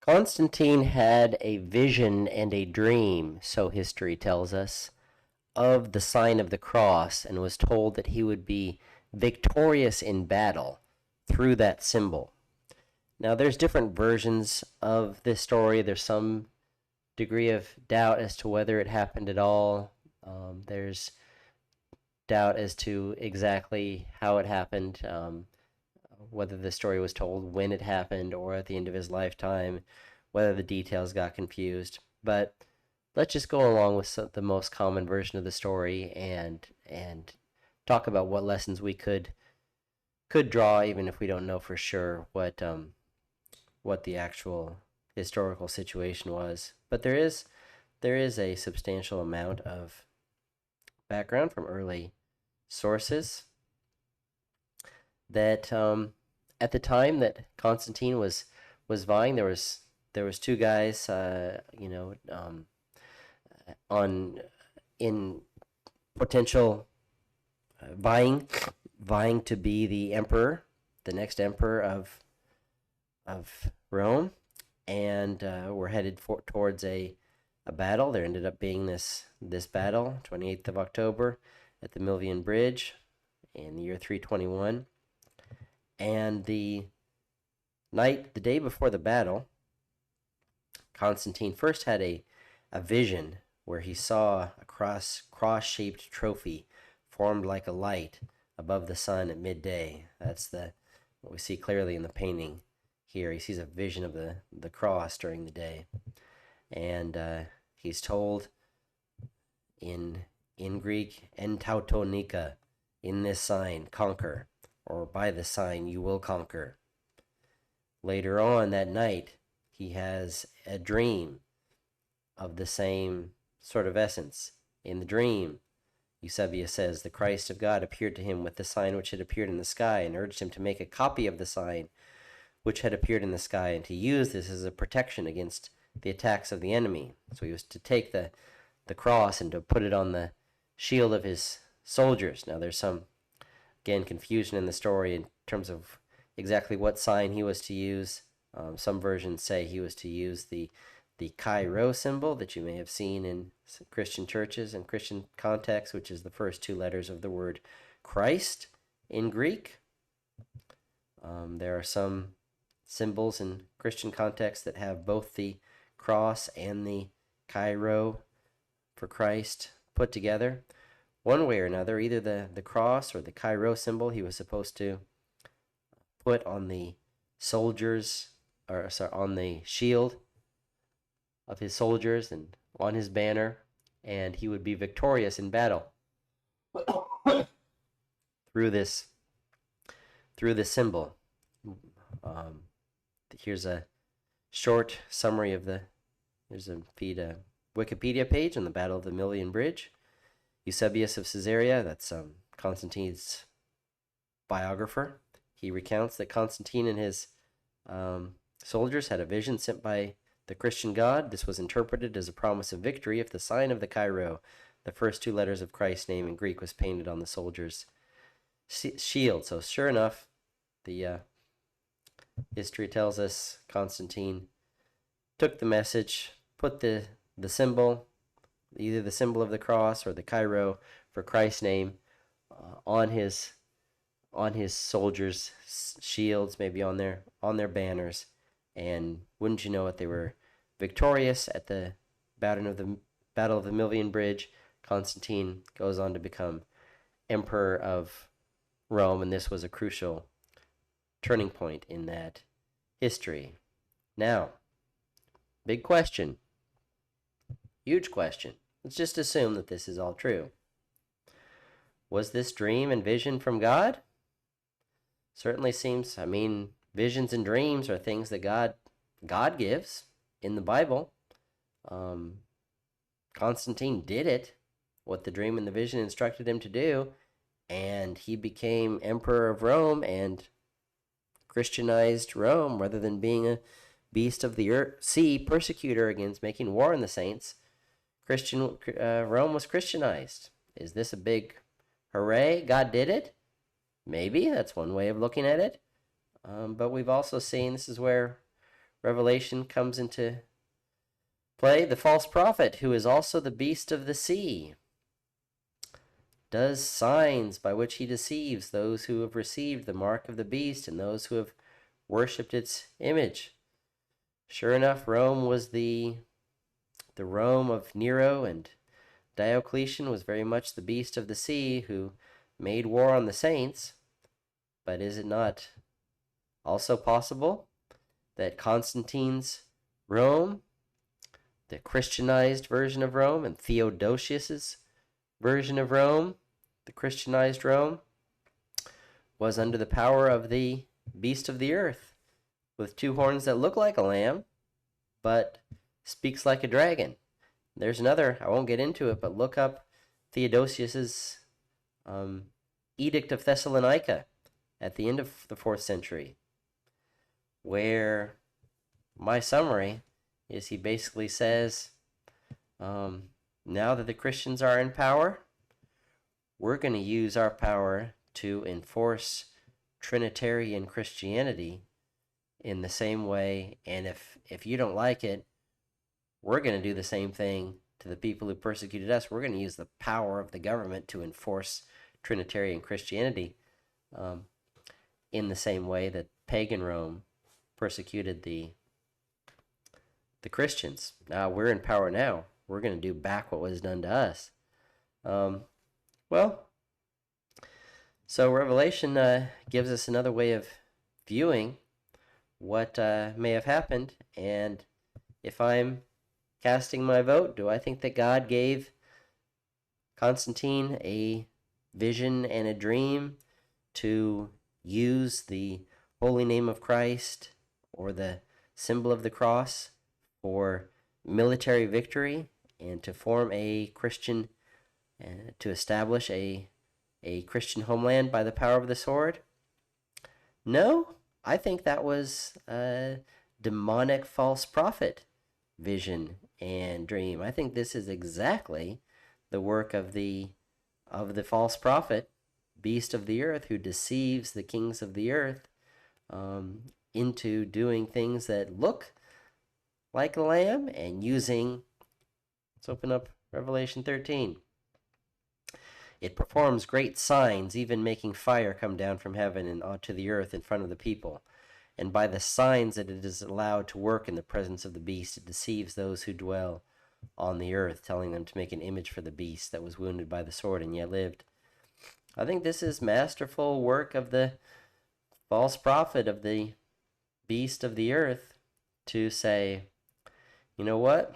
Constantine had a vision and a dream, so history tells us, of the sign of the cross and was told that he would be victorious in battle through that symbol. Now, there's different versions of this story. There's some degree of doubt as to whether it happened at all. There's doubt as to exactly how it happened, whether the story was told when it happened or at the end of his lifetime, whether the details got confused. But let's just go along with the most common version of the story and talk about what lessons we could draw, even if we don't know for sure what the actual historical situation was. But there is a substantial amount of background from early sources that at the time that Constantine was vying, there was two guys, on in potential vying vying to be the emperor, the next emperor of Rome, and were headed towards a battle. There ended up being this battle, 28th of October, at the Milvian Bridge in the year 321. And the day before the battle, Constantine first had a vision where he saw a cross-shaped trophy formed like a light above the sun at midday. That's what we see clearly in the painting here. He sees a vision of the cross during the day, and he's told in Greek, "En tautonika," in this sign, conquer, or by the sign you will conquer. Later on that night, he has a dream of the same sort of essence. In the dream, Eusebius says, the Christ of God appeared to him with the sign which had appeared in the sky and urged him to make a copy of the sign which had appeared in the sky and to use this as a protection against the attacks of the enemy. So he was to take the cross and to put it on the shield of his soldiers. Now there's some, again, confusion in the story in terms of exactly what sign he was to use. Some versions say he was to use the Chi Rho symbol that you may have seen in Christian churches and Christian contexts, which is the first two letters of the word Christ in Greek. There are some symbols in Christian contexts that have both the cross and the Chi Rho for Christ put together. One way or another, either the cross or the Chi Rho symbol he was supposed to put on the soldiers, or sorry, on the shield of his soldiers and on his banner, and he would be victorious in battle through this symbol. Here's a short summary of here's a Wikipedia page on the Battle of the Milvian Bridge. Eusebius of Caesarea, that's Constantine's biographer. He recounts that Constantine and his soldiers had a vision sent by the Christian God. This was interpreted as a promise of victory if the sign of the Chi Rho, the first two letters of Christ's name in Greek, was painted on the soldier's shield. So sure enough, the history tells us Constantine took the message, put the symbol, either the symbol of the cross or the Chi Rho for Christ's name, on his soldiers' shields, maybe on their banners, and wouldn't you know it, they were victorious at the Battle of the Milvian Bridge. Constantine goes on to become emperor of Rome, and this was a crucial turning point in that history. Now, big question, huge question. Let's just assume that this is all true. Was this dream and vision from God? Certainly seems, visions and dreams are things that God gives in the Bible. Constantine did it, what the dream and the vision instructed him to do, and he became emperor of Rome and Christianized Rome rather than being a beast of the sea persecutor against making war on the saints. Rome was Christianized. Is this a big hooray? God did it? Maybe that's one way of looking at it. But we've also seen, this is where Revelation comes into play. The false prophet, who is also the beast of the sea, does signs by which he deceives those who have received the mark of the beast and those who have worshipped its image. Sure enough, Rome was the Rome of Nero, and Diocletian was very much the beast of the sea who made war on the saints. But is it not also possible that Constantine's Rome, the Christianized version of Rome, and Theodosius's version of Rome, the Christianized Rome, was under the power of the beast of the earth, with two horns that look like a lamb, but speaks like a dragon? There's another, I won't get into it, but look up Theodosius's Edict of Thessalonica at the end of the 4th century, where my summary is he basically says, now that the Christians are in power, we're going to use our power to enforce Trinitarian Christianity in the same way, and if you don't like it, we're going to do the same thing to the people who persecuted us. We're going to use the power of the government to enforce Trinitarian Christianity in the same way that pagan Rome persecuted the Christians. Now we're in power now. We're going to do back what was done to us. So Revelation gives us another way of viewing what may have happened. And if I'm casting my vote, do I think that God gave Constantine a vision and a dream to use the holy name of Christ or the symbol of the cross for military victory and to form a Christian, to establish a Christian homeland by the power of the sword? No, I think that was a demonic false prophet vision and dream. I think this is exactly the work of the false prophet, beast of the earth, who deceives the kings of the earth into doing things that look like a lamb and using, let's open up Revelation 13. It performs great signs, even making fire come down from heaven and onto the earth in front of the people. And by the signs that it is allowed to work in the presence of the beast, it deceives those who dwell on the earth, telling them to make an image for the beast that was wounded by the sword and yet lived. I think this is masterful work of the false prophet, of the beast of the earth, to say, you know what?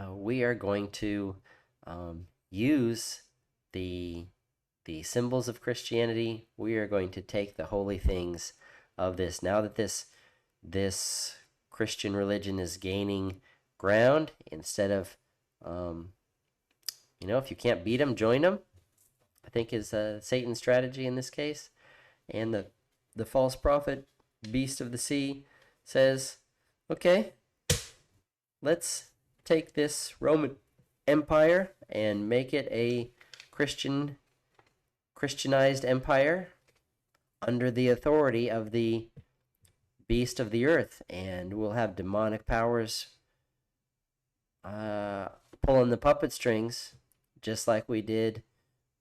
We are going to use the symbols of Christianity. We are going to take the holy things of this. Now that this Christian religion is gaining ground, instead of, if you can't beat them, join them, I think is Satan's strategy in this case. And the false prophet, beast of the sea, says, okay, let's take this Roman Empire and make it a Christianized empire under the authority of the beast of the earth, and we'll have demonic powers pulling the puppet strings, just like we did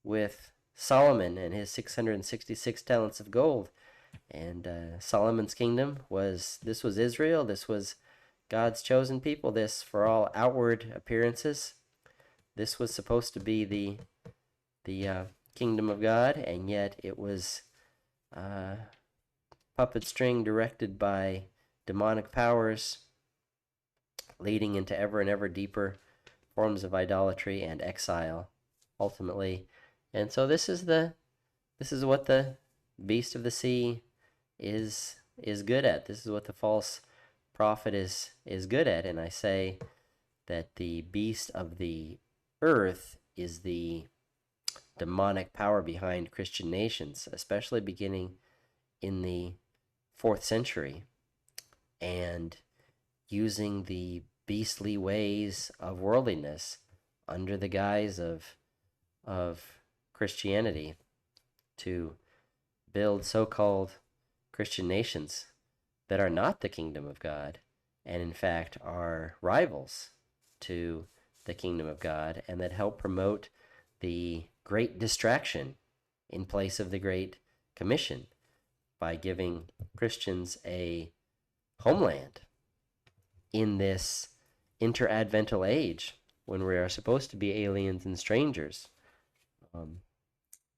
with Solomon and his 666 talents of gold. And Solomon's kingdom was Israel. This was God's chosen people. This, for all outward appearances, this was supposed to be the kingdom of God, and yet it was puppet string directed by demonic powers, leading into ever and ever deeper forms of idolatry and exile, ultimately. And so this is what the beast of the sea is good at. This is what the false prophet is good at. And I say that the beast of the earth is the demonic power behind Christian nations, especially beginning in the 4th century, and using the beastly ways of worldliness under the guise of Christianity to build so-called Christian nations that are not the kingdom of God, and in fact are rivals to the kingdom of God, and that help promote the great distraction in place of the Great Commission by giving Christians a homeland in this interadvental age when we are supposed to be aliens and strangers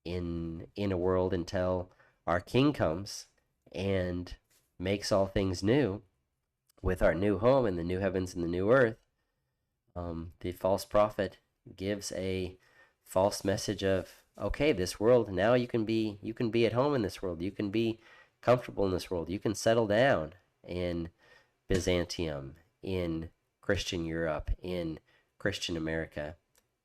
in a world until our King comes and makes all things new with our new home in the new heavens and the new earth. The false prophet gives a false message of, okay, this world, now you can be at home in this world, you can be comfortable in this world, you can settle down in Byzantium, in Christian Europe, in Christian America,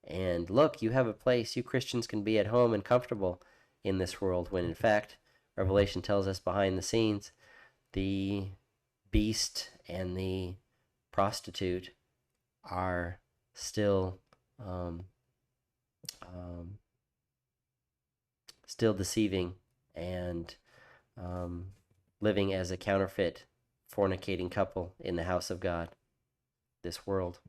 and look, you have a place, you Christians can be at home and comfortable in this world, when in fact Revelation tells us behind the scenes the beast and the prostitute are still still deceiving and living as a counterfeit, fornicating couple in the house of God, this world.